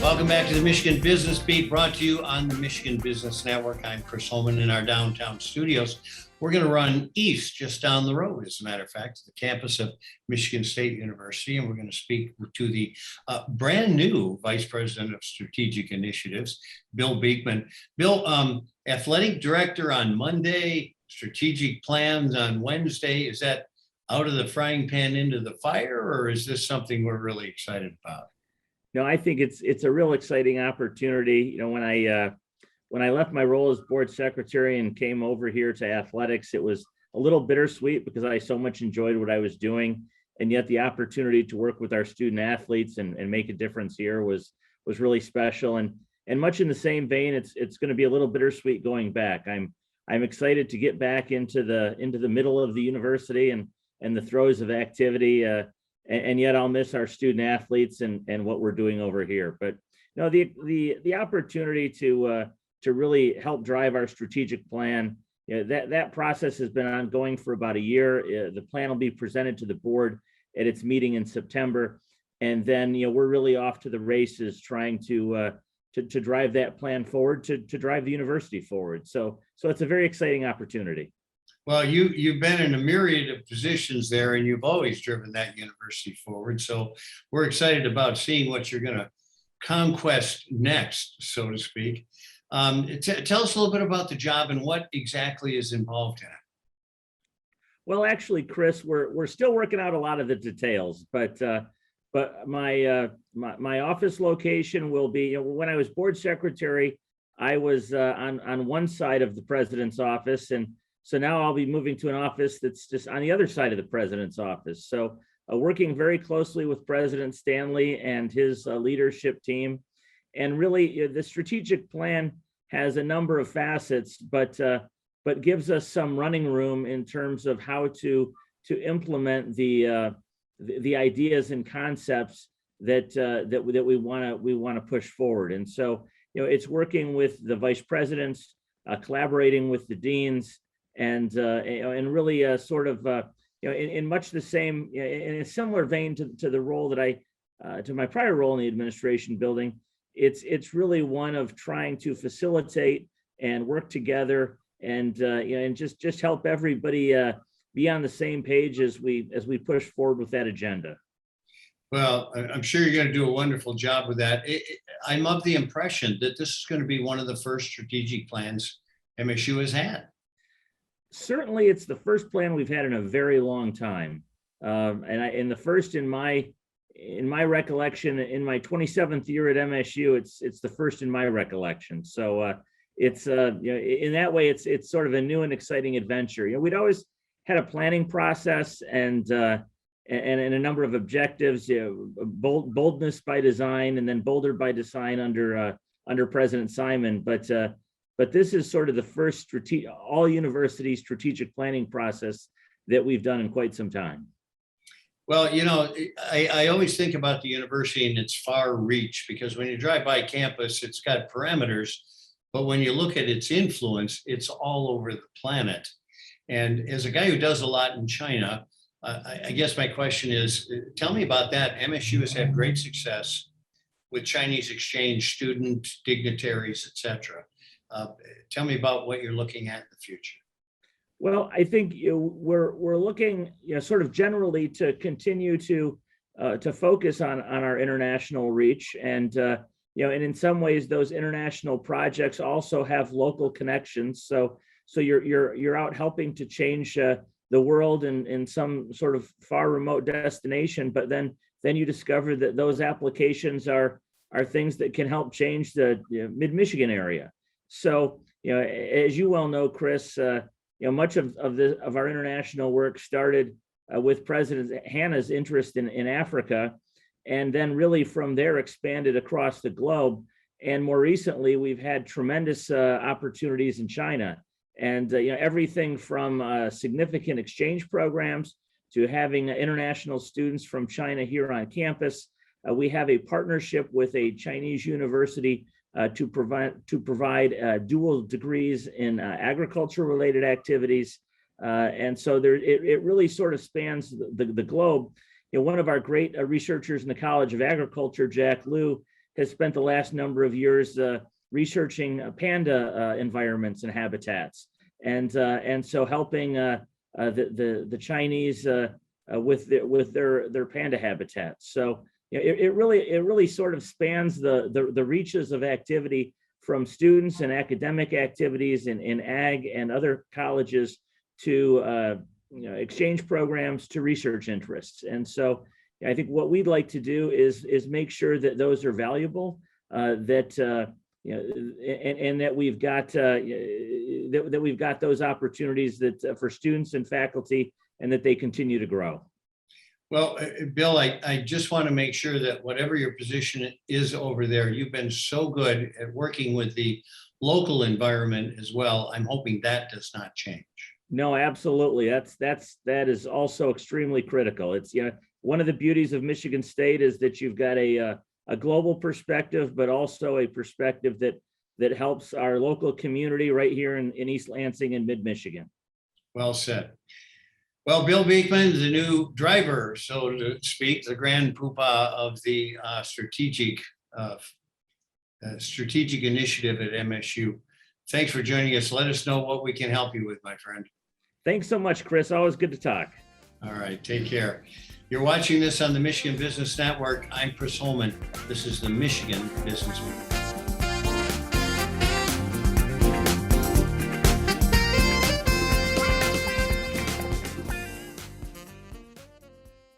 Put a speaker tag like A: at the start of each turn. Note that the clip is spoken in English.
A: Welcome back to the Michigan Business Beat, brought to you on the Michigan Business Network. I'm Chris Holman in our downtown studios. We're going to run east, just down the road, as a matter of fact, to the campus of Michigan State University, and we're going to speak to the brand new Vice President of Strategic Initiatives, Bill Beekman. Bill, Athletic Director on Monday, strategic plans on Wednesday. Is that out of the frying pan into the fire, or is this something we're really excited about?
B: No, I think it's a real exciting opportunity. You know, when I left my role as board secretary and came over here to athletics, it was a little bittersweet because I so much enjoyed what I was doing, and yet the opportunity to work with our student athletes and make a difference here was really special. And much in the same vein, it's going to be a little bittersweet going back. I'm excited to get back into the middle of the university and the throes of activity. And yet I'll miss our student athletes and what we're doing over here. But you know, the opportunity to really help drive our strategic plan, you know, that process has been ongoing for about a year. The plan will be presented to the board at its meeting in September, and then we're really off to the races trying to drive that plan forward, to drive the university forward. So it's a very exciting opportunity.
A: Well, you've been in a myriad of positions there, and you've always driven that university forward. So we're excited about seeing what you're going to conquest next, so to speak. Tell us a little bit about the job and what exactly is involved in it.
B: Well, actually, Chris, we're still working out a lot of the details, but my office location will be. When I was board secretary, I was on one side of the president's office, and so now I'll be moving to an office that's just on the other side of the president's office. So working very closely with President Stanley and his leadership team. And really the strategic plan has a number of facets, but gives us some running room in terms of how to implement the ideas and concepts that we want to push forward. And so it's working with the vice presidents, collaborating with the deans, and really in much the same, in a similar vein to the role that to my prior role in the administration building. It's really one of trying to facilitate and work together and just help everybody be on the same page as we push forward with that agenda.
A: Well, I'm sure you're going to do a wonderful job with that. I'm of the impression that this is going to be one of the first strategic plans MSU has had.
B: Certainly, it's the first plan we've had in a very long time, and the first in my recollection. In my 27th year at MSU, it's the first in my recollection. So it's in that way, it's sort of a new and exciting adventure. We'd always had a planning process and a number of objectives. Boldness by design, and then bolder by design under President Simon, but this is sort of the first all university strategic planning process that we've done in quite some time.
A: Well, I always think about the university and its far reach, because when you drive by campus, it's got parameters, but when you look at its influence, it's all over the planet. And as a guy who does a lot in China, I guess my question is, tell me about that. MSU has had great success with Chinese exchange student dignitaries, et cetera. Tell me about what you're looking at in the future.
B: Well, I think we're looking, sort of generally to continue to focus on our international reach, and and in some ways those international projects also have local connections. So you're out helping to change the world in some sort of far remote destination, but then you discover that those applications are things that can help change the mid-Michigan area. So, as you well know, Chris, much of our international work started with President Hanna's interest in Africa, and then really from there expanded across the globe. And more recently, we've had tremendous opportunities in China, and everything from significant exchange programs to having international students from China here on campus. We have a partnership with a Chinese university to provide dual degrees in agriculture-related activities, and so it really sort of spans the globe. One of our great researchers in the College of Agriculture, Jack Liu, has spent the last number of years researching panda environments and habitats, and so helping the Chinese with their panda habitats. So it really sort of spans the reaches of activity from students and academic activities in ag and other colleges to exchange programs to research interests. And so I think what we'd like to do is make sure that those are valuable, and that we've got those opportunities that for students and faculty, and that they continue to grow.
A: Well, Bill, I just want to make sure that whatever your position is over there, you've been so good at working with the local environment as well. I'm hoping that does not change.
B: No, absolutely. That is also extremely critical. It's, one of the beauties of Michigan State is that you've got a global perspective, but also a perspective that helps our local community right here in East Lansing and mid-Michigan.
A: Well said. Well, Bill Beekman, the new driver, so to speak, the grand poobah of the strategic initiative at MSU. Thanks for joining us. Let us know what we can help you with, my friend.
B: Thanks so much, Chris. Always good to talk.
A: All right, take care. You're watching this on the Michigan Business Network. I'm Chris Holman. This is the Michigan Business Week.